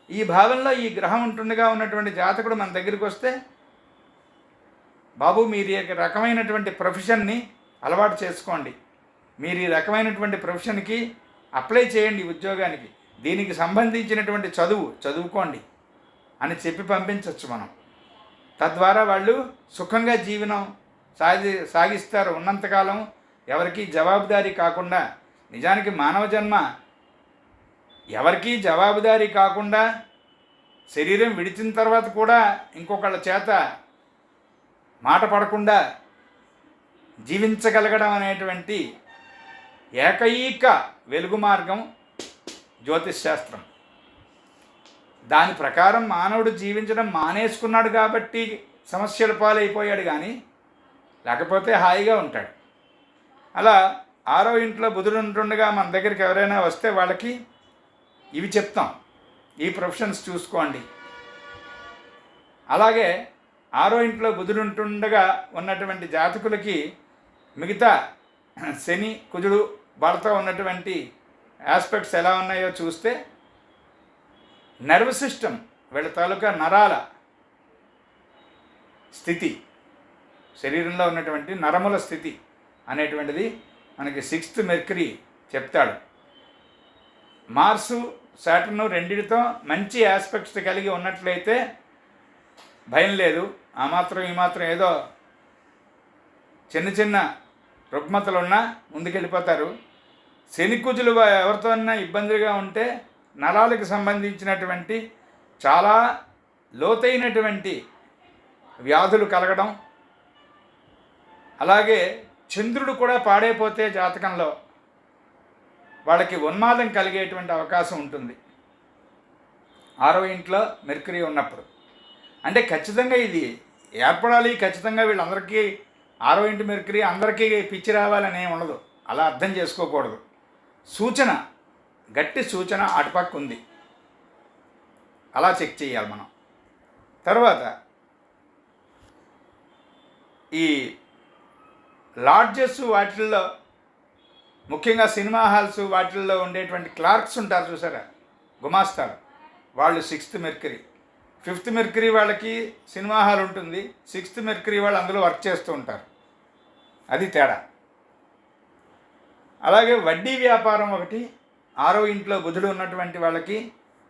[SPEAKER 1] ఈ భావంలో ఈ గ్రహం ఉంటుండగా ఉన్నటువంటి జాతకుడు మన దగ్గరికి వస్తే, బాబు మీరు ఈ రకమైనటువంటి ప్రొఫెషన్ని అలవాటు చేసుకోండి, మీరు ఈ రకమైనటువంటి ప్రొఫెషన్కి అప్లై చేయండి ఉద్యోగానికి, దీనికి సంబంధించినటువంటి చదువుకోండి అని చెప్పి పంపించవచ్చు మనం. తద్వారా వాళ్ళు సుఖంగా జీవనం సాగిస్తారు ఉన్నంతకాలం, ఎవరికీ జవాబుదారీ కాకుండా. నిజానికి మానవ జన్మ ఎవరికీ జవాబుదారీ కాకుండా శరీరం విడిచిన తర్వాత కూడా ఇంకొకళ్ళ చేత మాట పడకుండా జీవించగలగడం అనేటువంటి ఏకైక వెలుగు మార్గం జ్యోతిష్ శాస్త్రం. దాని ప్రకారం మానవుడు జీవించడం మానేసుకున్నాడు కాబట్టి సమస్యల పాలైపోయాడు, కానీ లేకపోతే హాయిగా ఉంటాడు. అలా 6వ ఇంట్లో బుధుడు ఉంటుండగా మన దగ్గరికి ఎవరైనా వస్తే వాళ్ళకి ఇవి చెప్తాం, ఈ ప్రొఫెషన్స్ చూసుకోండి. అలాగే 6వ ఇంట్లో బుధుడు ఉంటుండగా ఉన్నటువంటి జాతకులకి మిగతా శని కుజుడు వాళ్ళతో ఉన్నటువంటి ఆస్పెక్ట్స్ ఎలా ఉన్నాయో చూస్తే, నర్వ్ సిస్టమ్ వీళ్ళ తాలూకా నరాల స్థితి, శరీరంలో ఉన్నటువంటి నరముల స్థితి అనేటువంటిది మనకి 6th మెర్క్యూరీ చెప్తాడు. మార్సు సాటర్న్ రెండిటితో మంచి ఆస్పెక్ట్స్ కలిగి ఉన్నట్లయితే భయం లేదు. ఆ మాత్రం ఈ మాత్రం ఏదో చిన్న చిన్న రుగ్మతలున్నా ముందుకెళ్ళిపోతారు. శని కుజులు ఎవరితోన్నా ఇబ్బందిగా ఉంటే నరాలకు సంబంధించినటువంటి చాలా లోతైనటువంటి వ్యాధులు కలగడం, అలాగే చంద్రుడు కూడా పాడైపోతే జాతకంలో వాళ్ళకి ఉన్మాదం కలిగేటువంటి అవకాశం ఉంటుంది 6వ ఇంట్లో మెర్క్యూరీ ఉన్నప్పుడు. అంటే ఖచ్చితంగా ఇది ఏర్పడాలి, ఖచ్చితంగా వీళ్ళందరికీ 6వ ఇంటి మెర్క్యూరీ అందరికీ పిచ్చి రావాలని ఉండదు, అలా అర్థం చేసుకోకూడదు. సూచన, గట్టి సూచన అటుపక్క ఉంది, అలా చెక్ చేయాలి మనం. తర్వాత ఈ లాడ్జెస్ వాటిల్లో, ముఖ్యంగా సినిమా హాల్స్ వాటిల్లో ఉండేటువంటి క్లార్క్స్ ఉంటారు చూసారా, గుమాస్తాలు, వాళ్ళు 6th మెర్క్యూరీ. 5th మెర్క్యూరీ వాళ్ళకి సినిమా హాల్ ఉంటుంది, 6th మెర్క్యూరీ వాళ్ళు అందులో వర్క్ చేస్తూ ఉంటారు, అది తేడా. అలాగే వడ్డీ వ్యాపారం ఒకటి, 6వ ఇంట్లో బుధుడు ఉన్నటువంటి వాళ్ళకి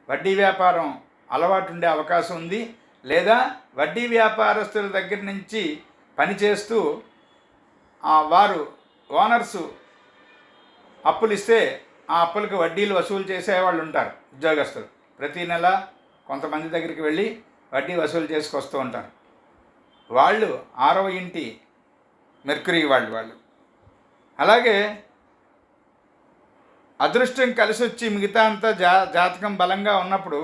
[SPEAKER 1] వడ్డీ వ్యాపారం అలవాటు ఉండే అవకాశం ఉంది. లేదా వడ్డీ వ్యాపారస్తుల దగ్గర నుంచి పనిచేస్తూ వారు ఓనర్సు అప్పులు ఇస్తే ఆ అప్పులకు వడ్డీలు వసూలు చేసేవాళ్ళు ఉంటారు ఉద్యోగస్తులు. ప్రతీ నెల కొంతమంది దగ్గరికి వెళ్ళి వడ్డీ వసూలు చేసుకొస్తూ ఉంటారు. వాళ్ళు 6వ ఇంటి మెర్క్యూరీ వాళ్ళు. అలాగే అదృష్టం కలిసి వచ్చి మిగతా అంతా జాతకం బలంగా ఉన్నప్పుడు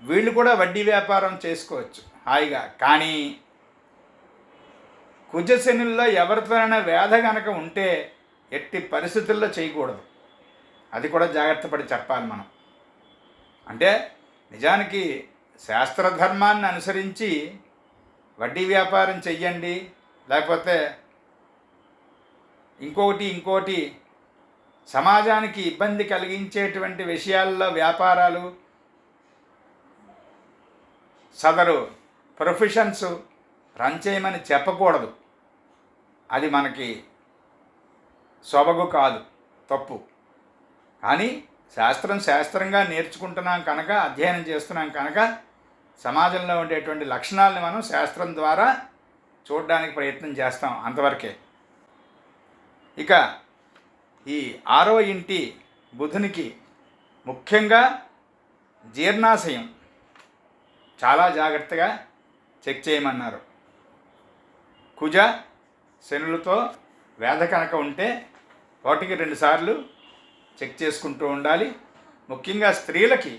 [SPEAKER 1] వీళ్ళు కూడా వడ్డీ వ్యాపారం చేసుకోవచ్చు హాయిగా. కానీ కుజశనుల్లో ఎవరితోనైనా వేధ కనుక ఉంటే ఎట్టి పరిస్థితుల్లో చేయకూడదు, అది కూడా జాగ్రత్త పడి చెప్పాలి మనం. అంటే నిజానికి శాస్త్రధర్మాన్ని అనుసరించి వడ్డీ వ్యాపారం చెయ్యండి, లేకపోతే ఇంకోటి సమాజానికి ఇబ్బంది కలిగించేటువంటి విషయాల్లో వ్యాపారాలు, సదరు ప్రొఫెషన్స్ రన్ చేయమని చెప్పకూడదు. అది మనకి సొబగు కాదు, తప్పు. కానీ శాస్త్రంగా నేర్చుకుంటున్నాం కనుక, అధ్యయనం చేస్తున్నాం కనుక సమాజంలో ఉండేటువంటి లక్షణాలను మనం శాస్త్రం ద్వారా చూడడానికి ప్రయత్నం చేస్తాం, అంతవరకే. ఇక ఈ 6వ ఇంటి బుధునికి ముఖ్యంగా జీర్ణాశయం చాలా జాగ్రత్తగా చెక్ చేయమన్నారు. కుజ శనులతో వేధ కనుక ఉంటే 1కి 2 సార్లు చెక్ చేసుకుంటూ ఉండాలి. ముఖ్యంగా స్త్రీలకి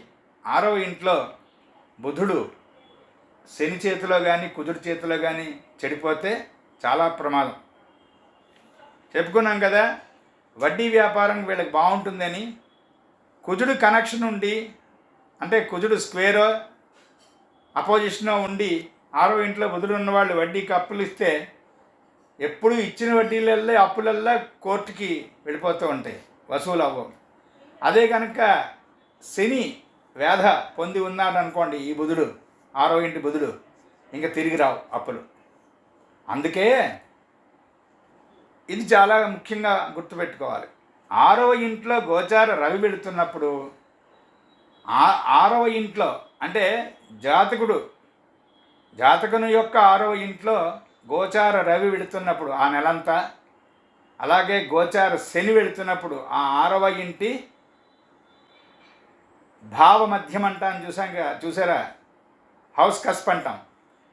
[SPEAKER 1] 6వ ఇంట్లో బుధుడు శని చేతిలో కానీ కుజుడి చేతిలో కానీ చెడిపోతే చాలా ప్రమాదం. చెప్పుకున్నాం కదా, వడ్డీ వ్యాపారం వీళ్ళకి బాగుంటుందని. కుజుడు కనెక్షన్ ఉండి, అంటే కుజుడు స్క్వేరో అపోజిషనో ఉండి 6వ ఇంట్లో బుధుడు ఉన్నవాళ్ళు వడ్డీకి అప్పులు ఇస్తే ఎప్పుడు ఇచ్చిన వడ్డీలల్లో అప్పులల్లో కోర్టుకి వెళ్ళిపోతూ ఉంటాయి, వసూలు అవ్వవు. అదే కనుక శని వేధ పొంది ఉన్నాడు అనుకోండి, ఈ బుధుడు 6వ ఇంటి బుధుడు, ఇంకా తిరిగి రావు అప్పులు. అందుకే ఇది చాలా ముఖ్యంగా గుర్తుపెట్టుకోవాలి. 6వ ఇంట్లో గోచార రవి వెళుతున్నప్పుడు 6వ ఇంట్లో అంటే జాతకుని యొక్క 6వ ఇంట్లో గోచార రవి వెళుతున్నప్పుడు ఆ నెలంతా, అలాగే గోచార శని వెళుతున్నప్పుడు ఆ 6వ ఇంటి భావ మధ్యం అంటాను, చూసారా, హౌస్ కస్ప్ అంటాం.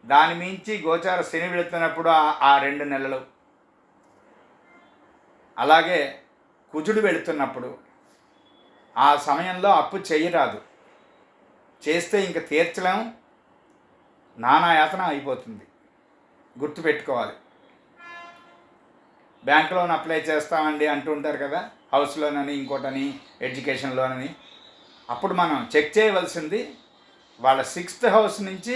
[SPEAKER 1] దాని మించి గోచార శని వెళుతున్నప్పుడు ఆ 2 నెలలు, అలాగే కుజుడు వెళుతున్నప్పుడు ఆ సమయంలో అప్పు చేయరాదు. చేస్తే ఇంక తీర్చలేము, నానాయాతన అయిపోతుంది. గుర్తుపెట్టుకోవాలి. బ్యాంక్ లోన్ అప్లై చేస్తామండి అంటూ ఉంటారు కదా, హౌస్ లోన్ అని, ఇంకోటని, ఎడ్యుకేషన్ లోన్ అని. అప్పుడు మనం చెక్ చేయవలసింది వాళ్ళ 6th హౌస్ నుంచి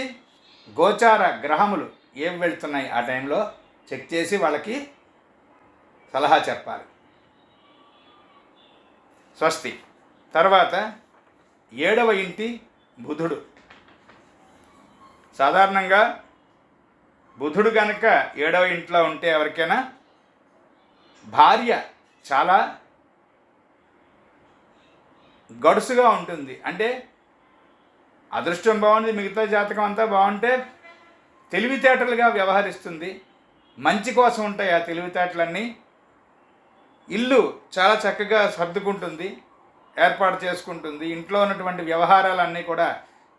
[SPEAKER 1] గోచార గ్రహములు ఏవి వెళ్తున్నాయి ఆ టైంలో చెక్ చేసి వాళ్ళకి సలహా చెప్పాలి. స్వస్తి. తర్వాత 7వ ఇంటి బుధుడు. సాధారణంగా బుధుడు కనుక 7వ ఇంట్లో ఉంటే ఎవరికైనా భార్య చాలా గడుసుగా ఉంటుంది. అంటే అదృష్టం బాగుంది, మిగతా జాతకం అంతా బాగుంటే తెలివితేటలుగా వ్యవహరిస్తుంది. మంచి కోసం ఉంటాయి ఆ తెలివితేటలన్నీ. ఇల్లు చాలా చక్కగా సర్దుకుంటుంది, ఏర్పాటు చేసుకుంటుంది. ఇంట్లో ఉన్నటువంటి వ్యవహారాలన్నీ కూడా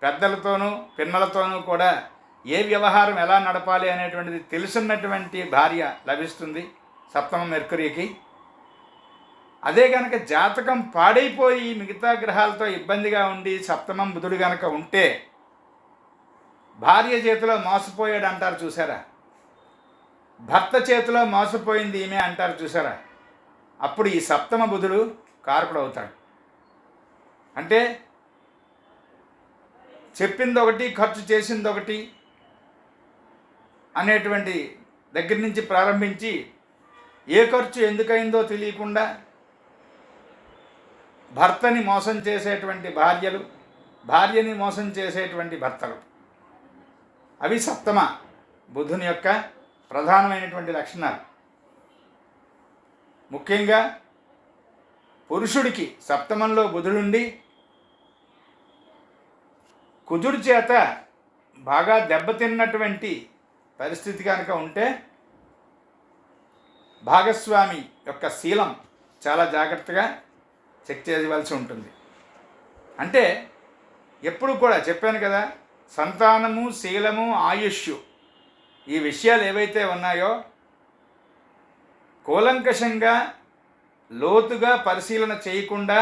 [SPEAKER 1] పెద్దలతోనూ పిన్నలతోనూ కూడా ఏ వ్యవహారం ఎలా నడపాలి అనేటువంటిది తెలుసున్నటువంటి భార్య లభిస్తుంది 7వ మెర్కురీకి. అదే కనుక జాతకం పాడైపోయి మిగతా గ్రహాలతో ఇబ్బందిగా ఉండి 7వ బుధుడు కనుక ఉంటే భార్య చేతిలో మోసపోయాడు అంటారు చూసారా, భర్త చేతిలో మోసపోయింది ఈమె అంటారు చూసారా, అప్పుడు ఈ 7వ బుధుడు కారకుడు అవుతాడు. అంటే చెప్పింది ఒకటి, ఖర్చు చేసింది ఒకటి అనేటువంటి దగ్గర నుంచి ప్రారంభించి ఏ ఖర్చు ఎందుకైందో తెలియకుండా భర్తని మోసం చేసేటువంటి భార్యలు, భార్యని మోసం చేసేటువంటి భర్తలు, అవి 7వ బుధుని యొక్క ప్రధానమైనటువంటి లక్షణాలు. ముఖ్యంగా పురుషుడికి 7మంలో బుధుడుండి కుజుడి చేత బాగా దెబ్బతిన్నటువంటి పరిస్థితి కనుక ఉంటే భాగస్వామి యొక్క శీలం చాలా జాగ్రత్తగా చెక్ చేయవలసి ఉంటుంది. అంటే ఎప్పుడు కూడా చెప్పాను కదా, సంతానము, శీలము, ఆయుష్, ఈ విషయాలు ఏవైతే ఉన్నాయో కూలంకషంగా లోతుగా పరిశీలన చేయకుండా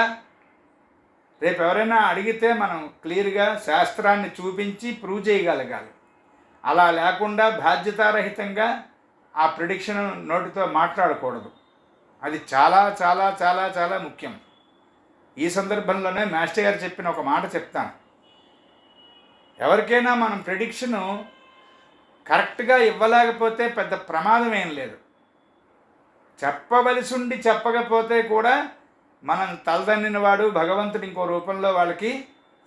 [SPEAKER 1] రేపు ఎవరైనా అడిగితే మనం క్లియర్గా శాస్త్రాన్ని చూపించి ప్రూవ్ చేయగలగాలి. అలా లేకుండా బాధ్యతారహితంగా ఆ ప్రిడిక్షన్ నోటితో మాట్లాడకూడదు. అది చాలా చాలా చాలా చాలా ముఖ్యం. ఈ సందర్భంలోనే మాస్టర్ గారు చెప్పిన ఒక మాట చెప్తాను. ఎవరికైనా మనం ప్రిడిక్షను కరెక్ట్గా ఇవ్వలేకపోతే పెద్ద ప్రమాదం ఏం లేదు. చెప్పవలసి ఉండి చెప్పకపోతే కూడా మనం తలదన్నినవాడు భగవంతుడు ఇంకో రూపంలో వాళ్ళకి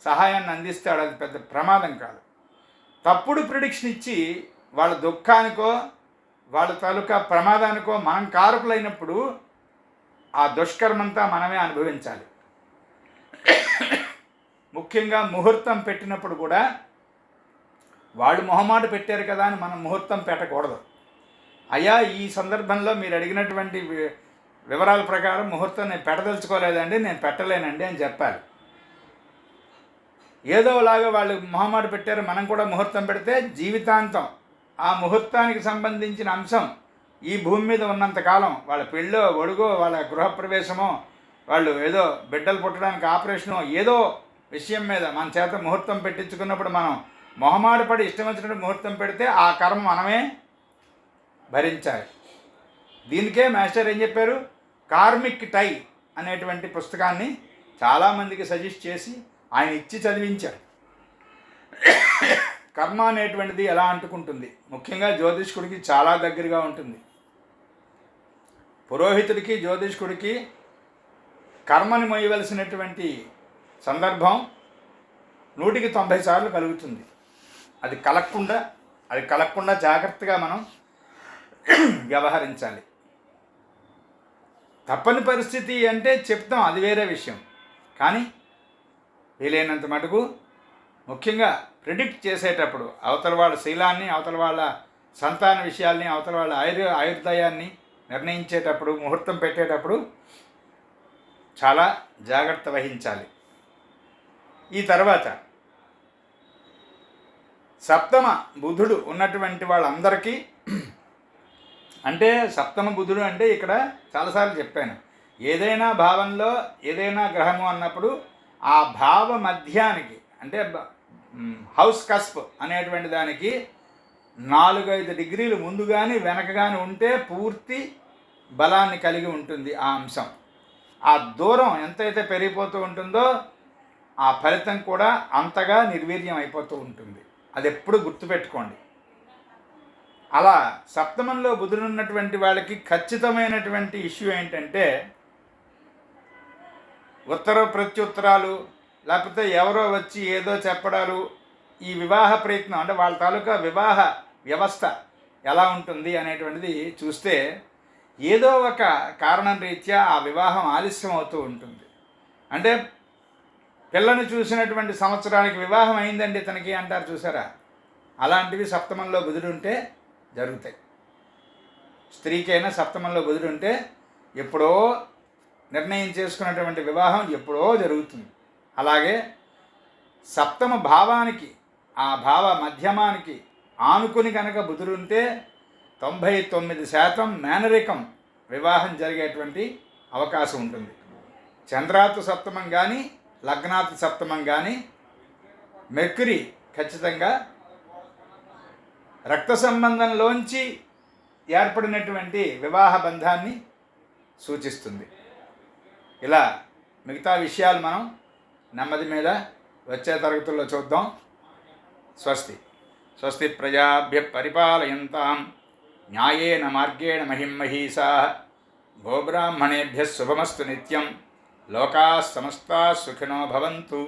[SPEAKER 1] సహాయాన్ని అందిస్తాడు. అది పెద్ద ప్రమాదం కాదు. తప్పుడు ప్రిడిక్షన్ ఇచ్చి వాళ్ళ దుఃఖానికో వాళ్ళ తాలూకా ప్రమాదానికో మనం కారకులైనప్పుడు ఆ దుష్కర్మంతా మనమే అనుభవించాలి. ముఖ్యంగా ముహూర్తం పెట్టినప్పుడు కూడా వాళ్ళు మొహమాట పెట్టారు కదా అని మనం ముహూర్తం పెట్టకూడదు. అయ్యా, ఈ సందర్భంలో మీరు అడిగినటువంటి వివరాల ప్రకారం ముహూర్తం నేను పెట్టదలుచుకోలేదండి, నేను పెట్టలేనండి అని చెప్పాలి. ఏదోలాగా వాళ్ళు మొహమాట పెట్టారు, మనం కూడా ముహూర్తం పెడితే జీవితాంతం ఆ ముహూర్తానికి సంబంధించిన అంశం ఈ భూమి మీద ఉన్నంతకాలం వాళ్ళ పెళ్ళో ఒడుగో వాళ్ళ గృహప్రవేశమో వాళ్ళు ఏదో బిడ్డలు పుట్టడానికి ఆపరేషనో ఏదో విషయం మీద మన చేత ముహూర్తం పెట్టించుకున్నప్పుడు మనం మొహమాట పడి ఇష్టం వచ్చినట్టు ముహూర్తం పెడితే ఆ కర్మ మనమే భరించాలి. దీనికే మాస్టర్ ఏం చెప్పారు, కార్మిక్ టై అనేటువంటి పుస్తకాన్ని చాలామందికి సజెస్ట్ చేసి ఆయన ఇచ్చి చదివించారు. కర్మ అనేటువంటిది ఎలా అంటుకుంటుంది, ముఖ్యంగా జ్యోతిష్కుడికి చాలా దగ్గరగా ఉంటుంది. పురోహితుడికి జ్యోతిష్కుడికి కర్మని మోయవలసినటువంటి సందర్భం 100% సార్లు కలుగుతుంది. అది కలగకుండా జాగ్రత్తగా మనం వ్యవహరించాలి. తప్పని పరిస్థితి అంటే చెప్తాం, అది వేరే విషయం. కానీ వీలైనంత మటుకు ముఖ్యంగా ప్రిడిక్ట్ చేసేటప్పుడు అవతల వాళ్ళ శీలాన్ని, అవతల వాళ్ళ సంతాన విషయాల్ని, అవతల వాళ్ళ ఆయుర్దాయాన్ని నిర్ణయించేటప్పుడు, ముహూర్తం పెట్టేటప్పుడు చాలా జాగ్రత్త వహించాలి. ఈ తర్వాత సప్తమ బుధుడు ఉన్నటువంటి వాళ్ళందరికీ, అంటే సప్తమ బుధుడు అంటే ఇక్కడ చాలాసార్లు చెప్పాను, ఏదైనా భావంలో ఏదైనా గ్రహము అన్నప్పుడు ఆ భావ మధ్యానికి అంటే హౌస్ కస్ప్ అనేటువంటి దానికి 4-5 డిగ్రీలు ముందు కానీ వెనక కానీ ఉంటే పూర్తి బలాన్ని కలిగి ఉంటుంది ఆ అంశం. ఆ దూరం ఎంతైతే పెరిగిపోతూ ఉంటుందో ఆ ఫలితం కూడా అంతగా నిర్వీర్యం అయిపోతూ ఉంటుంది. అది ఎప్పుడు గుర్తుపెట్టుకోండి. అలా సప్తమంలో బుధుడున్నటువంటి వాళ్ళకి ఖచ్చితమైనటువంటి ఇష్యూ ఏంటంటే, ఉత్తర ప్రత్యుత్తరాలు, లేకపోతే ఎవరో వచ్చి ఏదో చెప్పడాలు, ఈ వివాహ ప్రయత్నం అంటే వాళ్ళ తాలూకా వివాహ వ్యవస్థ ఎలా ఉంటుంది అనేటువంటిది చూస్తే ఏదో ఒక కారణం రీత్యా ఆ వివాహం ఆలస్యం అవుతూ ఉంటుంది. అంటే పిల్లని చూసినటువంటి సంవత్సరానికి వివాహం అయిందండి ఇతనికి అంటారు చూసారా, అలాంటివి సప్తమంలో బుధుడు ఉంటే జరుగుతాయి. స్త్రీకైనా సప్తమంలో బుధుడు ఉంటే ఎప్పుడో నిర్ణయం చేసుకున్నటువంటి వివాహం ఎప్పుడో జరుగుతుంది. అలాగే సప్తమ భావానికి, ఆ భావ మధ్యమానికి ఆనుకుని కనుక బుధుడు ఉంటే 99% మేనరికం వివాహం జరిగేటువంటి అవకాశం ఉంటుంది. చంద్రాతు సప్తమం కానీ లగ్నాతు సప్తమం కానీ మెర్క్యూరీ ఖచ్చితంగా రక్త సంబంధంలోంచి ఏర్పడినటువంటి వివాహ బంధాన్ని సూచిస్తుంది. ఇలా మిగతా విషయాలు మనం నెమ్మది మీద వచ్చే తరగతుల్లో చూద్దాం. స్వస్తి. స్వస్తి ప్రజాభ్య పరిపాలయంతాం న్యాయేన మార్గేణ మహిమహీసాః గోబ్రాహ్మణేభ్యः శుభమస్తు నిత్యం. లోకాः సమస్తాः సుఖినో భవంతు.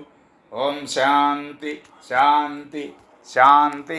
[SPEAKER 1] ఓం శాంతి శాంతి శాంతి.